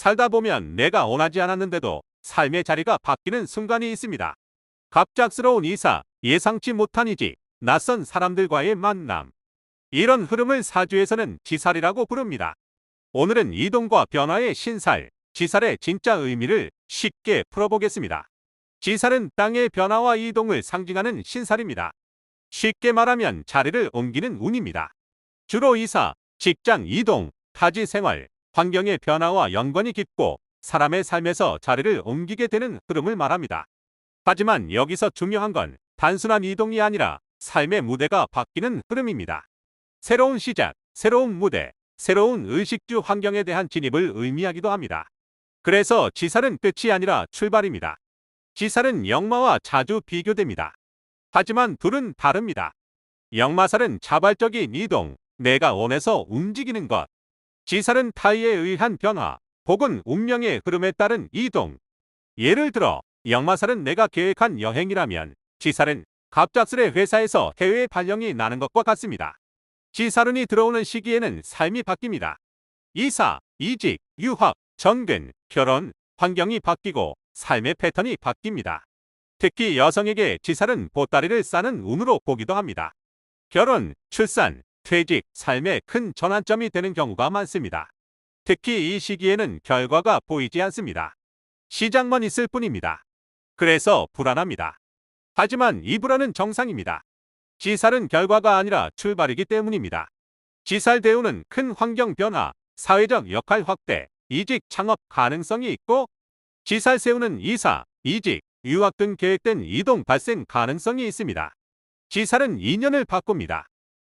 살다 보면 내가 원하지 않았는데도 삶의 자리가 바뀌는 순간이 있습니다. 갑작스러운 이사, 예상치 못한 이직, 낯선 사람들과의 만남. 이런 흐름을 사주에서는 지살이라고 부릅니다. 오늘은 이동과 변화의 신살, 지살의 진짜 의미를 쉽게 풀어보겠습니다. 지살은 땅의 변화와 이동을 상징하는 신살입니다. 쉽게 말하면 자리를 옮기는 운입니다. 주로 이사, 직장 이동, 타지 생활, 환경의 변화와 연관이 깊고 사람의 삶에서 자리를 옮기게 되는 흐름을 말합니다. 하지만 여기서 중요한 건 단순한 이동이 아니라 삶의 무대가 바뀌는 흐름입니다. 새로운 시작, 새로운 무대, 새로운 의식주 환경에 대한 진입을 의미하기도 합니다. 그래서 지살은 끝이 아니라 출발입니다. 지살은 역마와 자주 비교됩니다. 하지만 둘은 다릅니다. 역마살은 자발적인 이동, 내가 원해서 움직이는 것. 지살은 타의에 의한 변화, 혹은 운명의 흐름에 따른 이동. 예를 들어 역마살은 내가 계획한 여행이라면 지살은 갑작스레 회사에서 해외 발령이 나는 것과 같습니다. 지살운이 들어오는 시기에는 삶이 바뀝니다. 이사, 이직, 유학, 정근, 결혼, 환경이 바뀌고 삶의 패턴이 바뀝니다. 특히 여성에게 지살은 보따리를 싸는 운으로 보기도 합니다. 결혼, 출산, 퇴직, 삶의 큰 전환점이 되는 경우가 많습니다. 특히 이 시기에는 결과가 보이지 않습니다. 시작만 있을 뿐입니다. 그래서 불안합니다. 하지만 이 불안은 정상입니다. 지살은 결과가 아니라 출발이기 때문입니다. 지살 대우는 큰 환경 변화, 사회적 역할 확대, 이직 창업 가능성이 있고, 지살 세우는 이사, 이직, 유학 등 계획된 이동 발생 가능성이 있습니다. 지살은 인연을 바꿉니다.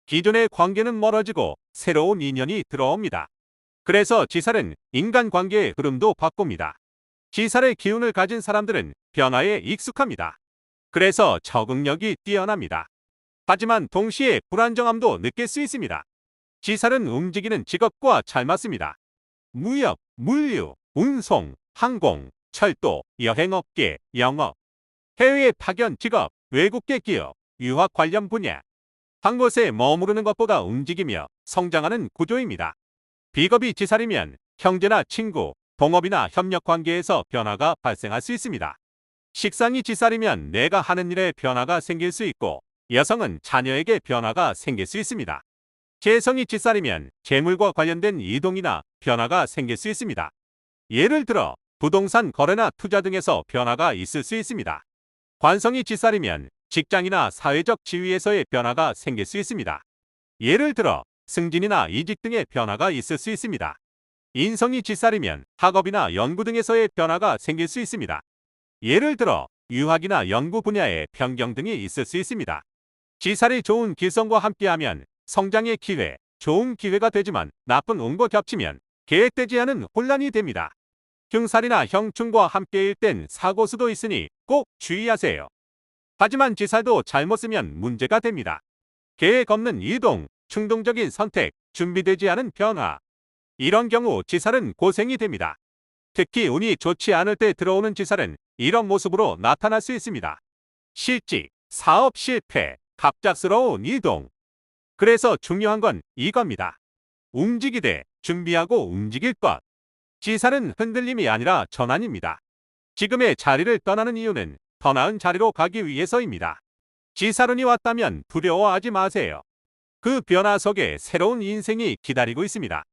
기존의 관계는 멀어지고 새로운 인연이 들어옵니다. 그래서 지살은 인간관계의 흐름도 바꿉니다. 지살의 기운을 가진 사람들은 변화에 익숙합니다. 그래서 적응력이 뛰어납니다. 하지만 동시에 불안정함도 느낄 수 있습니다. 지살은 움직이는 직업과 잘 맞습니다. 무역, 물류, 운송, 항공, 철도, 여행업계, 영업, 해외 파견 직업, 외국계 기업, 유학 관련 분야. 한 곳에 머무르는 것보다 움직이며 성장하는 구조입니다. 비겁이 지살이면 형제나 친구, 동업이나 협력 관계에서 변화가 발생할 수 있습니다. 식상이 지살이면 내가 하는 일에 변화가 생길 수 있고, 여성은 자녀에게 변화가 생길 수 있습니다. 재성이 지살이면 재물과 관련된 이동이나 변화가 생길 수 있습니다. 예를 들어 부동산 거래나 투자 등에서 변화가 있을 수 있습니다. 관성이 지살이면 직장이나 사회적 지위에서의 변화가 생길 수 있습니다. 예를 들어 승진이나 이직 등의 변화가 있을 수 있습니다. 인성이 지살이면 학업이나 연구 등에서의 변화가 생길 수 있습니다. 예를 들어 유학이나 연구 분야의 변경 등이 있을 수 있습니다. 지살이 좋은 기성과 함께하면 성장의 기회, 좋은 기회가 되지만 나쁜 운과 겹치면 계획되지 않은 혼란이 됩니다. 흉살이나 형충과 함께일 땐 사고수도 있으니 꼭 주의하세요. 하지만 지살도 잘못 쓰면 문제가 됩니다. 계획 없는 이동, 충동적인 선택, 준비되지 않은 변화. 이런 경우 지살은 고생이 됩니다. 특히 운이 좋지 않을 때 들어오는 지살은 이런 모습으로 나타날 수 있습니다. 실직, 사업 실패, 갑작스러운 이동. 그래서 중요한 건 이겁니다. 움직이되 준비하고 움직일 것. 지살은 흔들림이 아니라 전환입니다. 지금의 자리를 떠나는 이유는 더 나은 자리로 가기 위해서입니다. 지살운이 왔다면 두려워하지 마세요. 그 변화 속에 새로운 인생이 기다리고 있습니다.